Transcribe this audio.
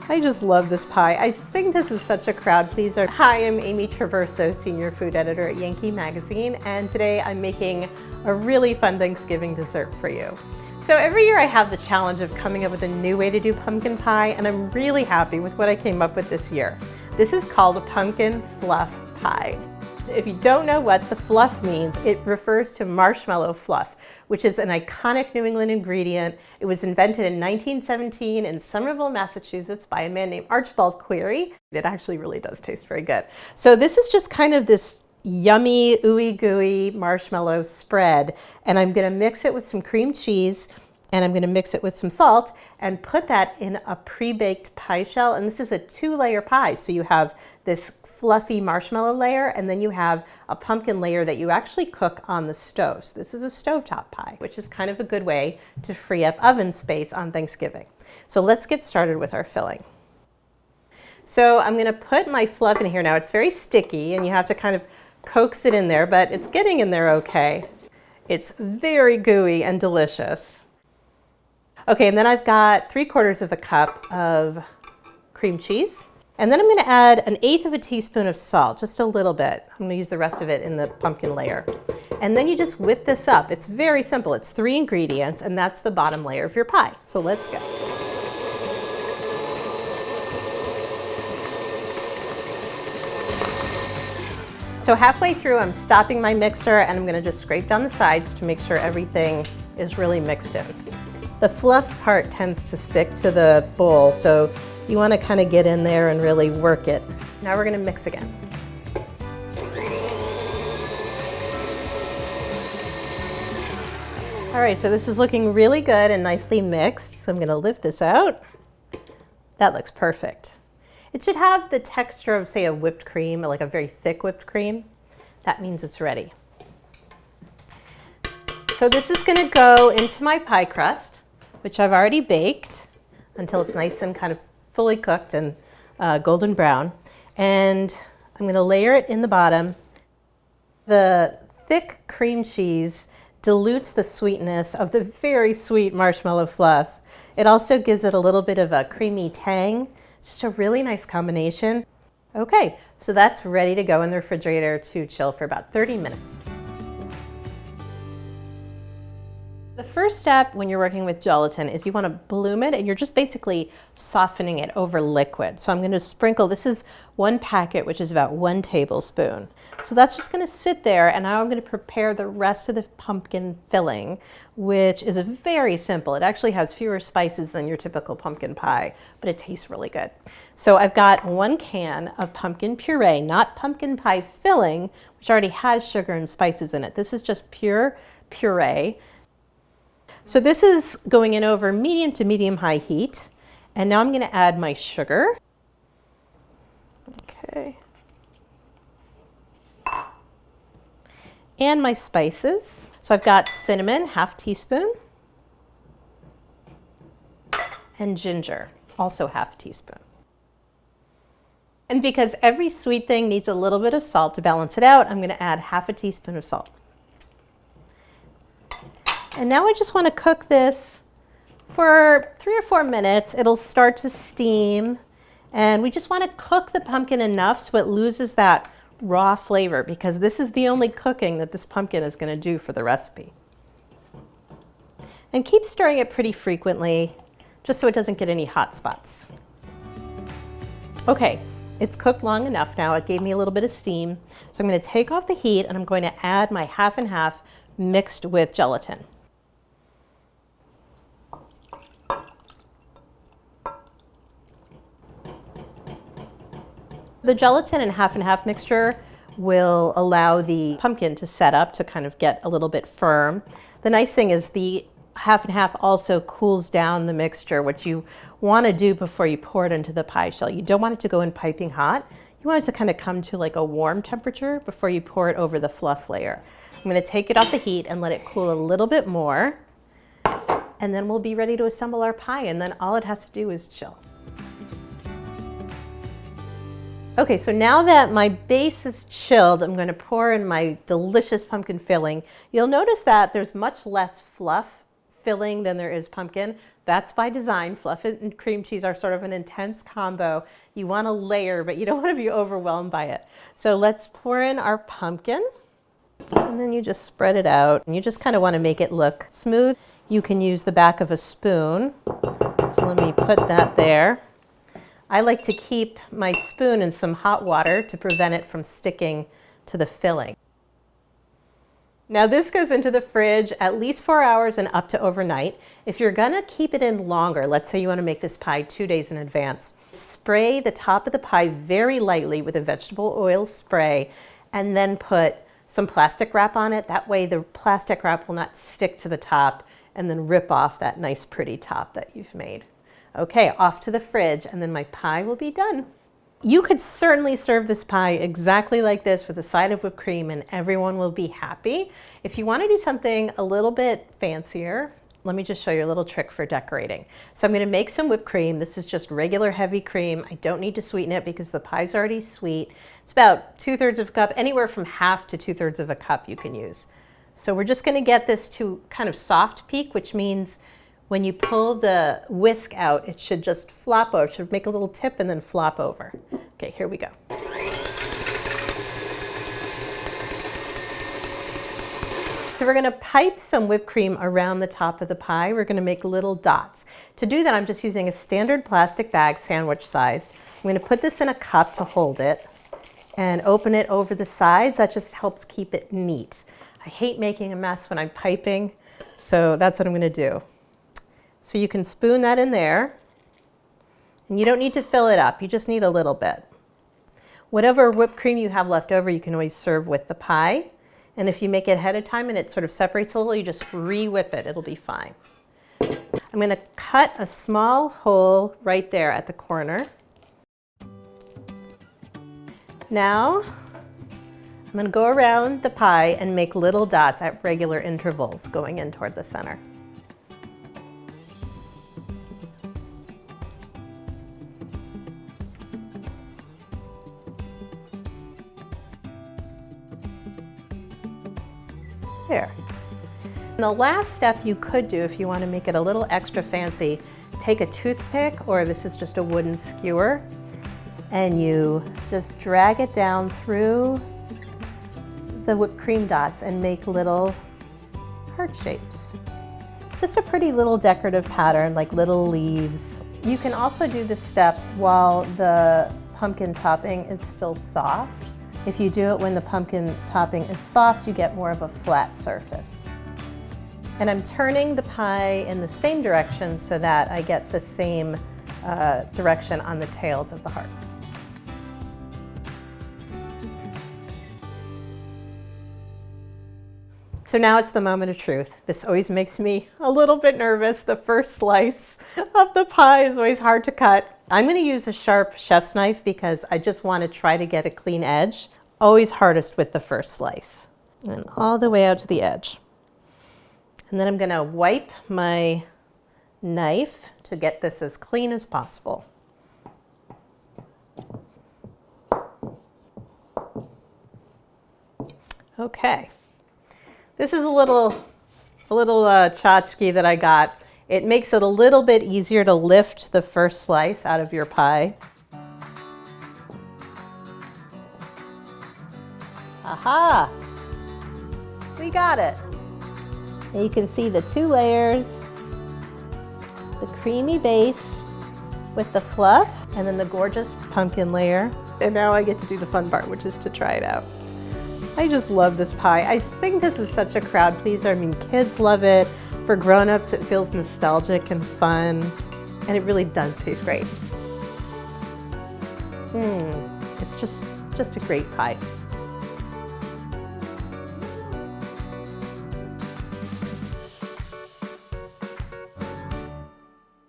I just love this pie. I just think this is such a crowd pleaser. Hi, I'm Amy Traverso, Senior Food Editor at Yankee magazine, and today I'm making a really fun Thanksgiving dessert for you. So every year I have the challenge of coming up with a new way to do pumpkin pie, and I'm really happy with what I came up with this year. This is called a Pumpkin-Fluff pie. If you don't know what the fluff means, it refers to marshmallow fluff, which is an iconic New England ingredient. It was invented in 1917 in Somerville, Massachusetts by a man named Archibald Query. It actually really does taste very good. So this is just kind of this yummy, ooey gooey marshmallow spread, and I'm gonna mix it with some cream cheese, and I'm gonna mix it with some salt and put that in a pre-baked pie shell. And this is a 2-layer pie. So you have this fluffy marshmallow layer, and then you have a pumpkin layer that you actually cook on the stove. So this is a stovetop pie, which is kind of a good way to free up oven space on Thanksgiving. So let's get started with our filling. So I'm gonna put my fluff in here now. It's very sticky, and you have to kind of coax it in there, but it's getting in there okay. It's very gooey and delicious. Okay, and then I've got 3/4 of a cup of cream cheese. And then I'm gonna add 1/8 teaspoon of salt, just a little bit. I'm gonna use the rest of it in the pumpkin layer. And then you just whip this up. It's very simple. It's 3 ingredients, and that's the bottom layer of your pie. So let's go. So halfway through, I'm stopping my mixer, and I'm gonna just scrape down the sides to make sure everything is really mixed in. The fluff part tends to stick to the bowl, so you want to kind of get in there and really work it. Now we're going to mix again. All right, so this is looking really good and nicely mixed. So I'm going to lift this out. That looks perfect. It should have the texture of, say, a whipped cream, like a very thick whipped cream. That means it's ready. So this is going to go into my pie crust, which I've already baked until it's nice and kind of fully cooked and golden brown. And I'm gonna layer it in the bottom. The thick cream cheese dilutes the sweetness of the very sweet marshmallow fluff. It also gives it a little bit of a creamy tang. It's just a really nice combination. Okay, so that's ready to go in the refrigerator to chill for about 30 minutes. The first step when you're working with gelatin is you want to bloom it, and you're just basically softening it over liquid. So I'm going to sprinkle, this is 1 packet, which is about 1 tablespoon. So that's just going to sit there, and now I'm going to prepare the rest of the pumpkin filling, which is very simple. It actually has fewer spices than your typical pumpkin pie, but it tastes really good. So I've got 1 can of pumpkin puree, not pumpkin pie filling, which already has sugar and spices in it. This is just pure puree. So this is going in over medium to medium-high heat. And now I'm going to add my sugar. Okay. And my spices. So I've got cinnamon, 1/2 teaspoon. And ginger, also 1/2 teaspoon. And because every sweet thing needs a little bit of salt to balance it out, I'm going to add 1/2 teaspoon of salt. And now I just want to cook this for 3 or 4 minutes. It'll start to steam, and we just want to cook the pumpkin enough so it loses that raw flavor, because this is the only cooking that this pumpkin is going to do for the recipe. And keep stirring it pretty frequently, just so it doesn't get any hot spots. Okay, it's cooked long enough now. It gave me a little bit of steam. So I'm going to take off the heat, and I'm going to add my 1/2 and 1/2 mixed with gelatin. The gelatin and 1/2 and 1/2 mixture will allow the pumpkin to set up to kind of get a little bit firm. The nice thing is the 1/2 and 1/2 also cools down the mixture, which you want to do before you pour it into the pie shell. You don't want it to go in piping hot. You want it to kind of come to like a warm temperature before you pour it over the fluff layer. I'm going to take it off the heat and let it cool a little bit more. And then we'll be ready to assemble our pie, and then all it has to do is chill. Okay, so now that my base is chilled, I'm going to pour in my delicious pumpkin filling. You'll notice that there's much less fluff filling than there is pumpkin. That's by design. Fluff and cream cheese are sort of an intense combo. You want to layer, but you don't want to be overwhelmed by it. So let's pour in our pumpkin, and then you just spread it out. And you just kind of want to make it look smooth. You can use the back of a spoon. So let me put that there. I like to keep my spoon in some hot water to prevent it from sticking to the filling. Now this goes into the fridge at least 4 hours and up to overnight. If you're gonna keep it in longer, let's say you wanna make this pie 2 days in advance, spray the top of the pie very lightly with a vegetable oil spray and then put some plastic wrap on it. That way the plastic wrap will not stick to the top and then rip off that nice pretty top that you've made. Okay, off to the fridge, and then my pie will be done. You could certainly serve this pie exactly like this with a side of whipped cream and everyone will be happy. If you want to do something a little bit fancier, let me just show you a little trick for decorating. So I'm going to make some whipped cream. This is just regular heavy cream. I don't need to sweeten it because the pie's already sweet. It's about 2/3 of a cup, anywhere from half to 2/3 of a cup you can use. So we're just going to get this to kind of soft peak, which means when you pull the whisk out, it should just flop over. It should make a little tip and then flop over. Okay, here we go. So we're going to pipe some whipped cream around the top of the pie. We're going to make little dots. To do that, I'm just using a standard plastic bag, sandwich size. I'm going to put this in a cup to hold it and open it over the sides. That just helps keep it neat. I hate making a mess when I'm piping, so that's what I'm going to do. So you can spoon that in there, and you don't need to fill it up, you just need a little bit. Whatever whipped cream you have left over, you can always serve with the pie. And if you make it ahead of time and it sort of separates a little, you just re-whip it, it'll be fine. I'm going to cut a small hole right there at the corner. Now, I'm going to go around the pie and make little dots at regular intervals going in toward the center. There. And the last step you could do if you want to make it a little extra fancy, take a toothpick, or this is just a wooden skewer, and you just drag it down through the whipped cream dots and make little heart shapes. Just a pretty little decorative pattern, like little leaves. You can also do this step while the pumpkin topping is still soft. If you do it when the pumpkin topping is soft, you get more of a flat surface. And I'm turning the pie in the same direction so that I get the same direction on the tails of the hearts. So now it's the moment of truth. This always makes me a little bit nervous. The first slice of the pie is always hard to cut. I'm going to use a sharp chef's knife because I just want to try to get a clean edge. Always hardest with the first slice. And all the way out to the edge. And then I'm going to wipe my knife to get this as clean as possible. Okay. This is a little tchotchke that I got. It makes it a little bit easier to lift the first slice out of your pie. Aha! We got it. And you can see the 2 layers, the creamy base with the fluff, and then the gorgeous pumpkin layer. And now I get to do the fun part, which is to try it out. I just love this pie. I just think this is such a crowd pleaser. I mean, kids love it. For grown-ups, it feels nostalgic and fun, and it really does taste great. It's just a great pie.